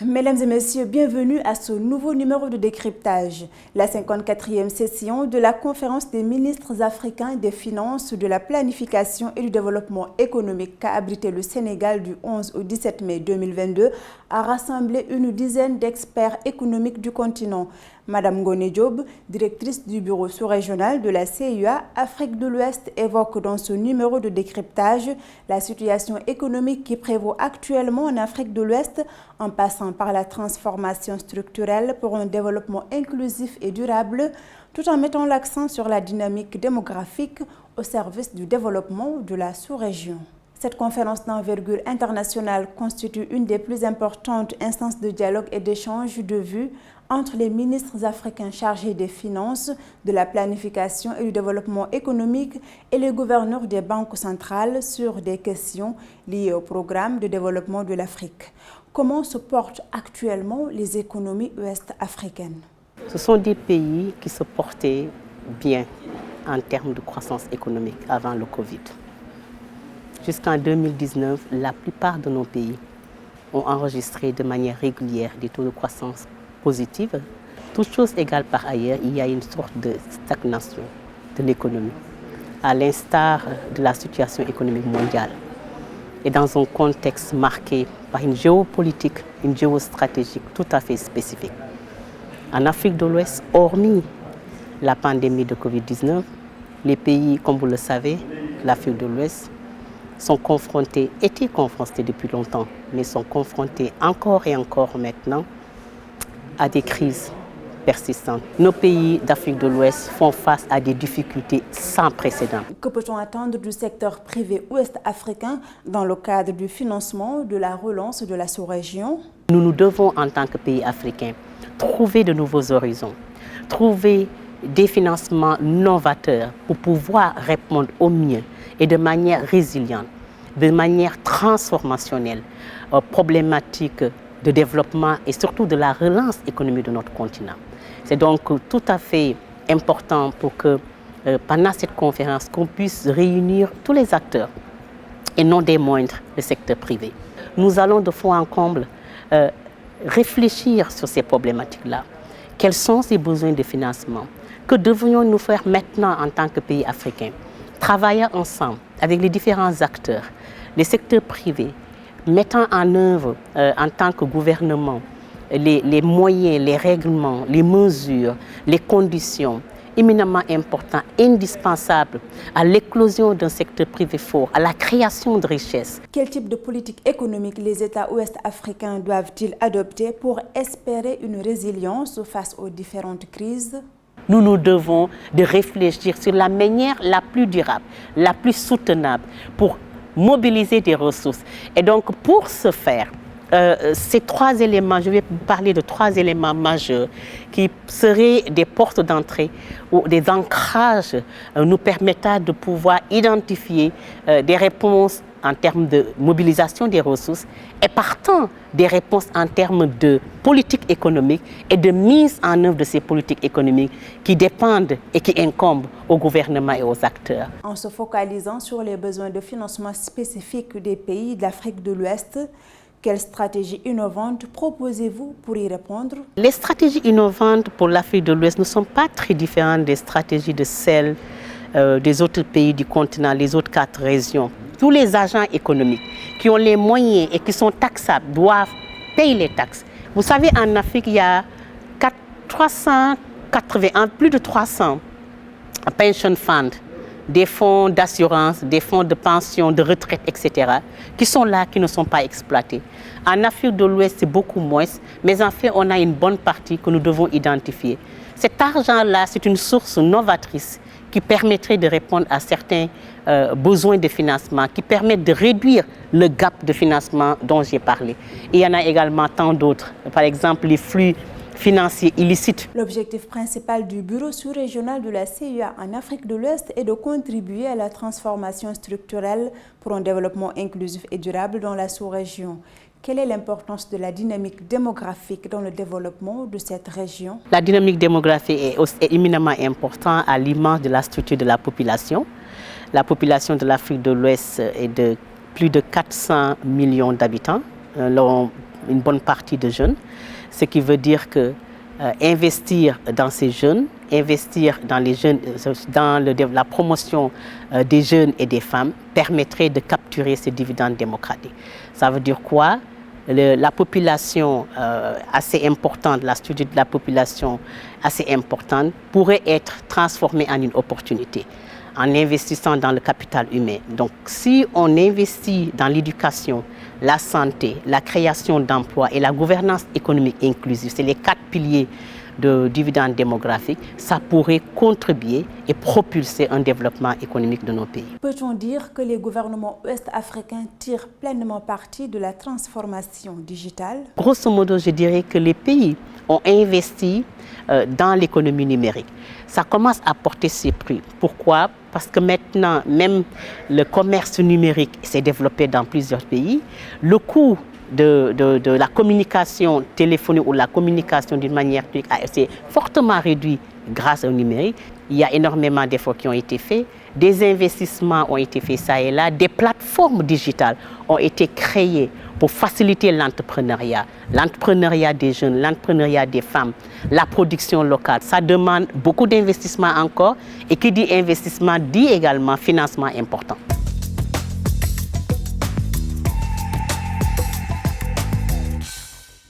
Mesdames et messieurs, bienvenue à ce nouveau numéro de décryptage. La 54e session de la conférence des ministres africains des finances, de la planification et du développement économique qu'a abrité le Sénégal du 11 au 17 mai 2022 a rassemblé une dizaine d'experts économiques du continent. Madame Ngoné Diop, directrice du bureau sous-régional de la CUA Afrique de l'Ouest, évoque dans ce numéro de décryptage la situation économique qui prévaut actuellement en Afrique de l'Ouest, en passant par la transformation structurelle pour un développement inclusif et durable, tout en mettant l'accent sur la dynamique démographique au service du développement de la sous-région. Cette conférence d'envergure internationale constitue une des plus importantes instances de dialogue et d'échange de vues entre les ministres africains chargés des finances, de la planification et du développement économique et les gouverneurs des banques centrales sur des questions liées au programme de développement de l'Afrique. Comment se portent actuellement les économies ouest-africaines? Ce sont des pays qui se portaient bien en termes de croissance économique avant le Covid. Jusqu'en 2019, la plupart de nos pays ont enregistré de manière régulière des taux de croissance positifs. Toutes choses égales par ailleurs, il y a une sorte de stagnation de l'économie, à l'instar de la situation économique mondiale. Et dans un contexte marqué par une géopolitique, une géostratégie tout à fait spécifique. En Afrique de l'Ouest, hormis la pandémie de Covid-19, les pays, comme vous le savez, l'Afrique de l'Ouest, étaient confrontés depuis longtemps, mais sont confrontés encore et encore maintenant à des crises persistantes. Nos pays d'Afrique de l'Ouest font face à des difficultés sans précédent. Que peut-on attendre du secteur privé ouest-africain dans le cadre du financement de la relance de la sous-région? Nous devons, en tant que pays africains, trouver de nouveaux horizons, trouver des financements novateurs pour pouvoir répondre au mieux et de manière résiliente, de manière transformationnelle aux problématiques de développement et surtout de la relance économique de notre continent. C'est donc tout à fait important pour que pendant cette conférence, qu'on puisse réunir tous les acteurs et non des moindres, le secteur privé. Nous allons de fond en comble réfléchir sur ces problématiques-là. Quels sont ces besoins de financement? Que devrions-nous faire maintenant en tant que pays africains? Travailler ensemble avec les différents acteurs, les secteurs privés, mettant en œuvre en tant que gouvernement les moyens, les règlements, les mesures, les conditions éminemment importants, indispensables à l'éclosion d'un secteur privé fort, à la création de richesses. Quel type de politique économique les États ouest-africains doivent-ils adopter pour espérer une résilience face aux différentes crises? Nous devons de réfléchir sur la manière la plus durable, la plus soutenable pour mobiliser des ressources. Et donc, pour ce faire, ces trois éléments, je vais parler de trois éléments majeurs qui seraient des portes d'entrée ou des ancrages nous permettant de pouvoir identifier des réponses en termes de mobilisation des ressources et partant des réponses en termes de politique économique et de mise en œuvre de ces politiques économiques qui dépendent et qui incombent au gouvernement et aux acteurs. En se focalisant sur les besoins de financement spécifiques des pays d'Afrique de l'Ouest, quelles stratégies innovantes proposez-vous pour y répondre? Les stratégies innovantes pour l'Afrique de l'Ouest ne sont pas très différentes des stratégies de celles des autres pays du continent, les autres 4 régions. Tous les agents économiques qui ont les moyens et qui sont taxables doivent payer les taxes. Vous savez, en Afrique, il y a plus de 300 pension funds, des fonds d'assurance, des fonds de pension, de retraite, etc., qui sont là, qui ne sont pas exploités. En Afrique de l'Ouest, c'est beaucoup moins, mais en fait, on a une bonne partie que nous devons identifier. Cet argent-là, c'est une source novatrice qui permettrait de répondre à certains besoins de financement, qui permettent de réduire le gap de financement dont j'ai parlé. Et il y en a également tant d'autres, par exemple les flux financiers illicites. L'objectif principal du bureau sous-régional de la CUA en Afrique de l'Ouest est de contribuer à la transformation structurelle pour un développement inclusif et durable dans la sous-région. Quelle est l'importance de la dynamique démographique dans le développement de cette région? La dynamique démographique est éminemment importante à l'image de la structure de la population. La population de l'Afrique de l'Ouest est de plus de 400 millions d'habitants. une bonne partie de jeunes, ce qui veut dire que investir dans ces jeunes, investir dans les jeunes, dans la promotion des jeunes et des femmes permettrait de capturer ces dividendes démocratiques. Ça veut dire quoi? La population assez importante, la structure de la population assez importante pourrait être transformée en une opportunité en investissant dans le capital humain. Donc si on investit dans l'éducation, la santé, la création d'emplois et la gouvernance économique inclusive, c'est les 4 piliers de dividendes démographiques, ça pourrait contribuer et propulser un développement économique de nos pays. Peut-on dire que les gouvernements ouest-africains tirent pleinement parti de la transformation digitale? Grosso modo, je dirais que les pays ont investi dans l'économie numérique. Ça commence à porter ses fruits. Pourquoi? Parce que maintenant, même le commerce numérique s'est développé dans plusieurs pays. Le coût de la communication téléphonique ou la communication d'une manière s'est fortement réduit grâce au numérique. Il y a énormément d'efforts qui ont été faits. Des investissements ont été faits ça et là. Des plateformes digitales ont été créées pour faciliter l'entrepreneuriat des jeunes, l'entrepreneuriat des femmes, la production locale. Ça demande beaucoup d'investissements encore et qui dit investissement dit également financement important.